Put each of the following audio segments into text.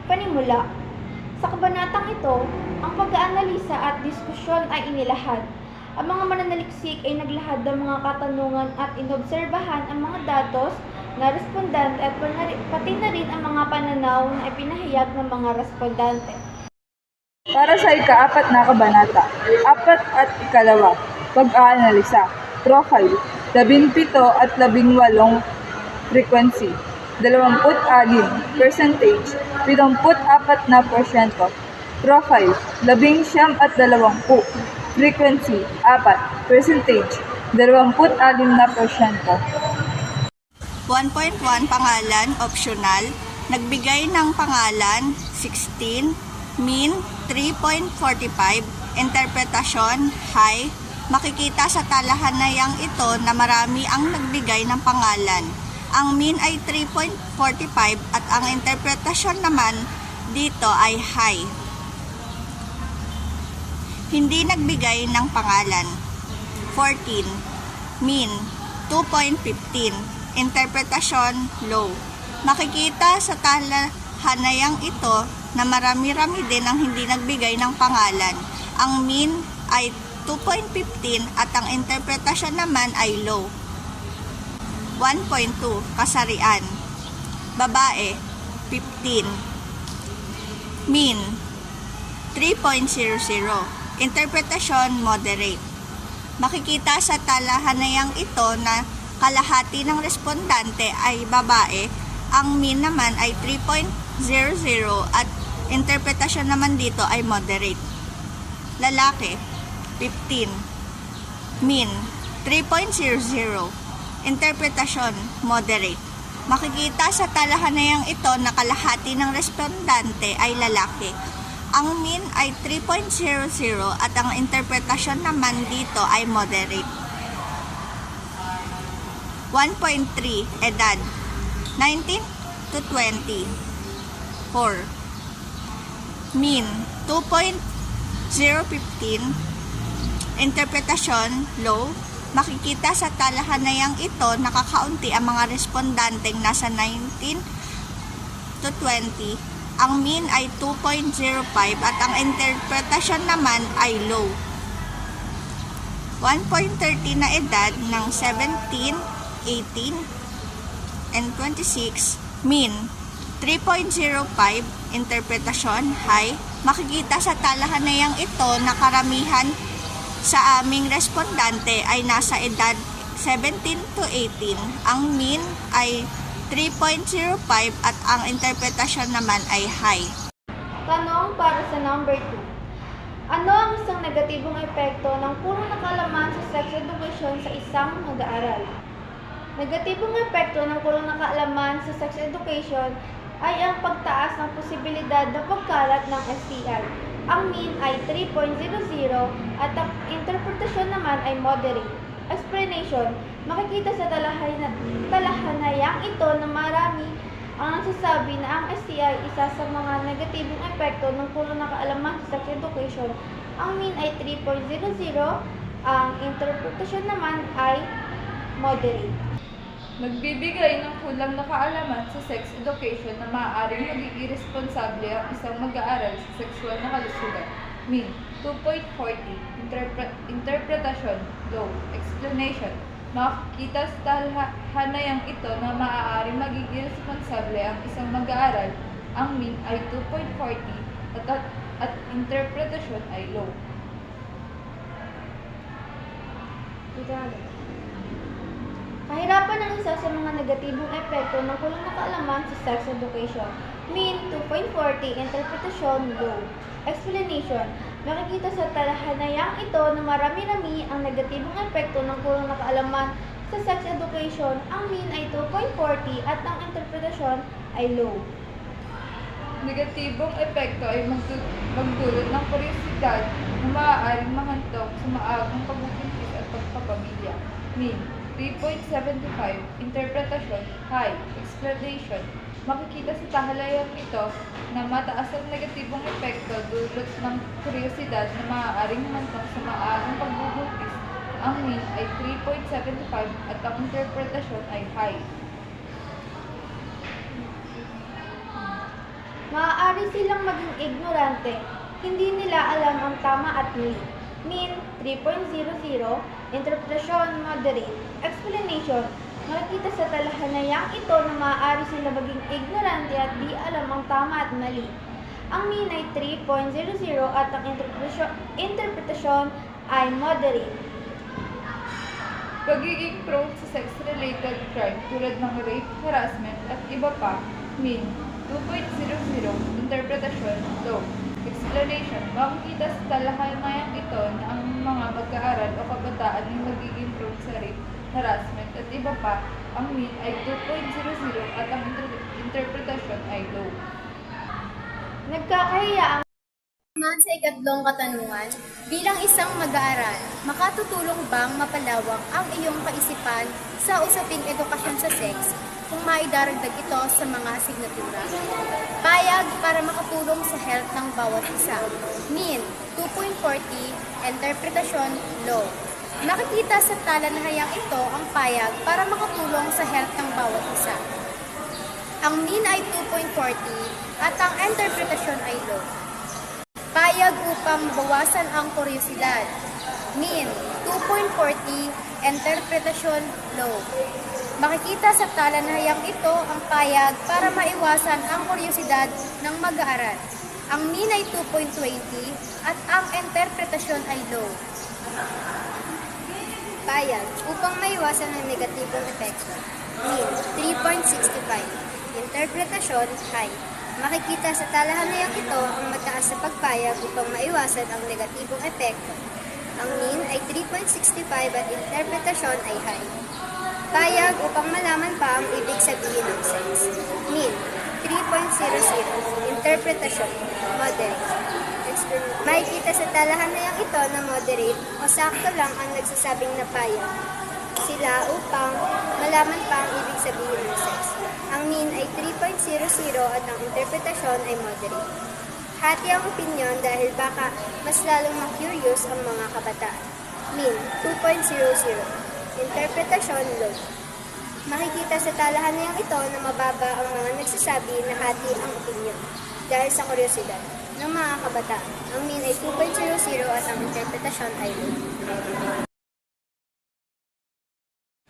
Panimula. Sa kabanatang ito, ang pag-aanalisa at diskusyon ay inilahad. Ang mga mananaliksik ay naglahad ng mga katanungan at inobserbahan ang mga datos na respondente at pati na rin ang mga pananaw na ipinahayag ng mga respondente. Para sa ika-4 na kabanata, 4 at 2, pag-aanalisa, profile, 17 at 18, frequency, 26, percentage, 74%, profile, 19 at 20, frequency, 4, percentage, 26%. 1.1 Pangalan, optional. Nagbigay ng pangalan, 16. Mean, 3.45. Interpretasyon, high. Makikita sa talahanayang ito na marami ang nagbigay ng pangalan. Ang mean ay 3.45 at ang interpretasyon naman dito ay high. Hindi nagbigay ng pangalan. 14. Mean, 2.15. Interpretasyon, low. Makikita sa talahanayang ito na marami-rami din ang hindi nagbigay ng pangalan. Ang mean ay 2.15 at ang interpretasyon naman ay low. 1.2 Kasarian. Babae, 15. Mean, 3.00. Interpretasyon, moderate. Makikita sa talahanayang ito na kalahati ng respondante ay babae, ang mean naman ay 3.00 at interpretasyon naman dito ay moderate. Lalaki, 15. Mean, 3.00. Interpretasyon, moderate. Makikita sa talahanayang ito na kalahati ng respondante ay lalaki. Ang mean ay 3.00 at ang interpretasyon naman dito ay moderate. 1.3 Edad, 19 to 20. 4. Mean, 2.015. Interpretasyon, low. Makikita sa talahanayang ito nakakaunti ang mga respondanteng nasa 19 to 20. Ang mean ay 2.05 at ang interpretasyon naman ay low. 1.30 na edad ng 17, 18, and 26. Mean, 3.05. Interpretasyon, high. Makikita sa talahanayang ito na karamihan sa aming respondante ay nasa edad 17 to 18. Ang mean ay 3.05 at ang interpretasyon naman ay high. Tanong para sa number 2. Ano ang isang negatibong epekto ng purong nakalaman sa sex education sa isang mag-aaral? Negatibong epekto ng kulang na kaalaman sa sex education ay ang pagtaas ng posibilidad na pagkalat ng STI. Ang mean ay 3.00 at ang interpretasyon naman ay moderate. Explanation, makikita sa talahanayang ito na marami ang nagsasabi na ang STI isa sa mga negatibong epekto ng kulang na kaalaman sa sex education. Ang mean ay 3.00, ang interpretasyon naman ay moderate. Nagbibigay ng kulang na kaalaman sa sex education na maaaring maging irresponsable ang isang mag-aaral sa sexual na kalusugan. Mean, 2.40. Interpretasyon, low. Explanation, makikita sa talahanayang ito na maaaring maging irresponsable ang isang mag-aaral. Ang mean ay 2.40 at interpretasyon ay low. Kahirapan ang isa sa mga negatibong epekto ng kulang na kaalaman sa sex education. Mean, 2.40. Interpretasyon, low. Explanation, makikita sa talahanayang ito na marami-rami ang negatibong epekto ng kulang na kaalaman sa sex education. Ang mean ay 2.40 at ang interpretasyon ay low. Negatibong epekto ay magdulot ng kuryosidad na maaaring mahantok sa maagang pagbubuntis at pagpapamilya. Mean, 3.75. Interpretasyon, high. Explanation, makikita sa tahalayang ito na mataas ang negatibong epekto dulot ng kuryosidad na maaaring humantong sa maagang pagbubuntis. Ang mean ay 3.75 at ang interpretasyon ay high. Maaari silang maging ignorante. Hindi nila alam ang tama at mali. Mean, 3.00. Interpretasyon, moderate. Explanation, makikita sa talahanayang ito na maaari sila maging ignorante at di alam ang tama at mali. Ang mean ay 3.00 at ang interpretasyon ay moderate. Pagiging prone sa sex-related crime tulad ng rape, harassment, at iba pa, mean, 2.00, interpretasyon, low. Explanation, makikita sa talahanayang ito na ang mga mag-aaral o kabataan ay magiging prone sa rape, harassment, at iba pa, ang mean ay 2.00 at ang interpretasyon ay low. Nagkakahiya ang Naman sa ikatlong katanungan, bilang isang mag-aaral, makatutulong bang mapalawak ang iyong kaisipan sa usaping edukasyon sa sex kung maidaragdag ito sa mga asignatura? Payag para makatulong sa health ng bawat isa. Mean, 2.40, interpretasyon, low. Nakikita sa talanahayang ito ang payag para makatulong sa health ng bawat isa. Ang mean ay 2.40 at ang interpretasyon ay low. Payag upang bawasan ang kuryosidad. Mean, 2.40, interpretasyon, low. Makikita sa talanayang ito ang payag para maiwasan ang kuryosidad ng mag-aaral. Ang mean ay 2.20 at ang interpretasyon ay low. Payag upang maiwasan ang negatibong epekto. Mean, 3.65. Interpretasyon, high. Makikita sa talahanayang ito ang mataas na pagpayag upang maiwasan ang negatibong epekto. Ang mean ay 3.65 at interpretasyon ay high. Payag upang malaman pa ang ibig sabihin ng sex. Mean, 3.00. Interpretasyon, moderate. Makikita sa talahanayang ito na moderate o sakto lang ang nagsasabing na payag sila upang malaman pa ang ibig sabihin ng sex. Ang mean ay 3.00 at ang interpretasyon ay moderate. Hati ang opinyon dahil baka mas lalong ma-curious ang mga kabataan. Mean, 2.00. Interpretasyon, low. Makikita sa talahanayang ito na mababa ang mga nagsasabi na hati ang opinyon dahil sa kuryosidad ng mga kabataan. Ang mean ay 2.00 at ang interpretasyon ay low.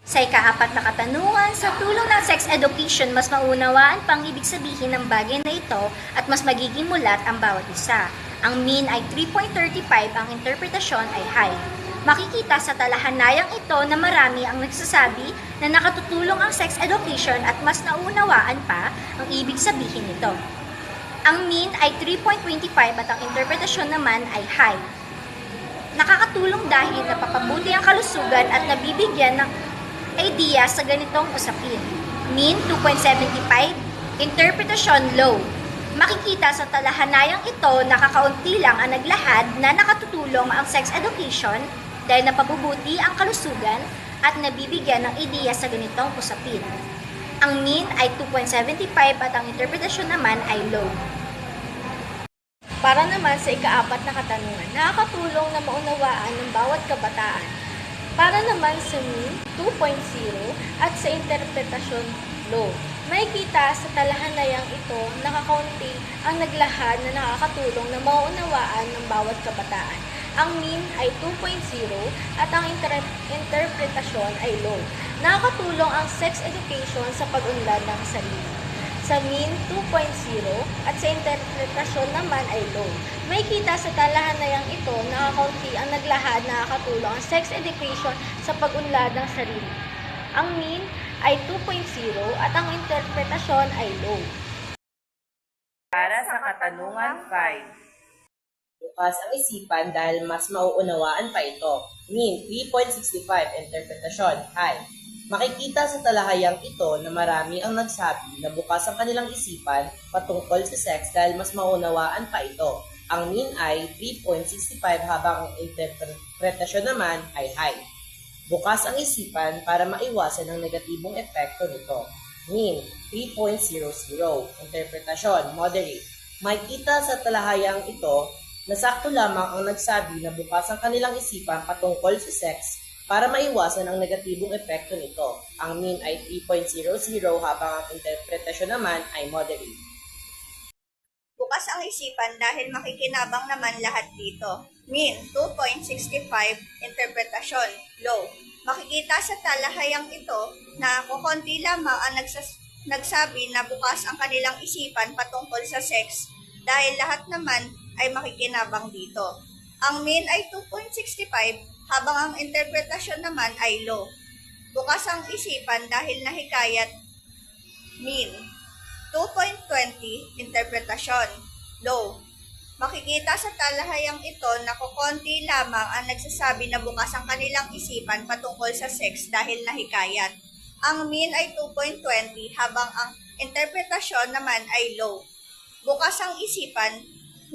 Sa ikaapat na katanungan, sa tulong ng sex education, mas maunawaan pang ibig sabihin ng bagay na ito at mas magiging mulat ang bawat isa. Ang mean ay 3.35, ang interpretasyon ay high. Makikita sa talahanayang ito na marami ang nagsasabi na nakatutulong ang sex education at mas naunawaan pa ang ibig sabihin nito. Ang mean ay 3.25 at ang interpretasyon naman ay high. Nakakatulong dahil napapabuti ang kalusugan at nabibigyan ng idea sa ganitong usapin. Mean, 2.75. Interpretasyon, low. Makikita sa talahanayang ito na kakaunti lang ang naglahad na nakatutulong ang sex education dahil napabubuti ang kalusugan at nabibigyan ng ideya sa ganitong usapin. Ang mean ay 2.75 at ang interpretasyon naman ay low. Para naman sa ikaapat na katanungan, nakakatulong na maunawaan ng bawat kabataan. Para naman sa mean, 2.0 at sa interpretasyon, low. Makikita sa talahanayang ito na kakaunti ang naglahad na nakakatulong na maunawaan ng bawat kabataan. Ang mean ay 2.0 at ang interpretasyon ay low. Nakakatulong ang sex education sa pag-unlad ng sarili. Sa mean, 2.0 at sa interpretasyon naman ay low. May kita sa talahanayang ito na kakaunti ang naglahad na nakakatulong ang sex education sa pag-unlad ng sarili. Ang mean ay 2.0 at ang interpretasyon ay low. Para sa katanungan 5. Bukas ang isipan dahil mas mauunawaan pa ito. Mean, 3.65. Interpretasyon, high. Makikita sa talahayang ito na marami ang nagsabi na bukas ang kanilang isipan patungkol sa sex dahil mas maunawaan pa ito. Ang mean ay 3.65 habang ang interpretasyon naman ay high. Bukas ang isipan para maiwasan ang negatibong epekto nito. Mean, 3.00. Interpretasyon, moderate. Makikita sa talahayang ito na sakto lamang ang nagsabi na bukas ang kanilang isipan patungkol sa sex para maiwasan ang negatibong epekto nito. Ang mean ay 3.00 habang ang interpretasyon naman ay moderate. bukas ang isipan dahil makikinabang naman lahat dito. Mean, 2.65, interpretasyon, low. Makikita sa talahayang ito na kukonti lamang ang nagsabi na bukas ang kanilang isipan patungkol sa sex dahil lahat naman ay makikinabang dito. Ang mean ay 2.65 habang ang interpretasyon naman ay low. Bukas ang isipan dahil nahikayat, mean. 2.20, interpretasyon, low. Makikita sa talahayang ito na kukonti lamang ang nagsasabi na bukas ang kanilang isipan patungkol sa sex dahil nahikayat. Ang mean ay 2.20 habang ang interpretasyon naman ay low. Bukas ang isipan,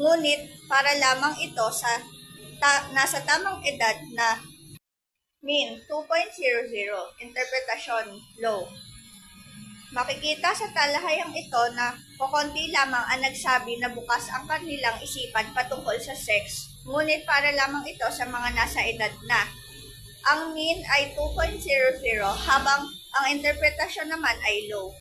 ngunit para lamang ito sa nasa tamang edad na mean 2.00, interpretasyon low. Makikita sa talahayang ito na kukonti lamang ang nagsabi na bukas ang kanilang isipan patungkol sa sex, ngunit para lamang ito sa mga nasa edad na. Ang mean ay 2.00 habang ang interpretasyon naman ay low.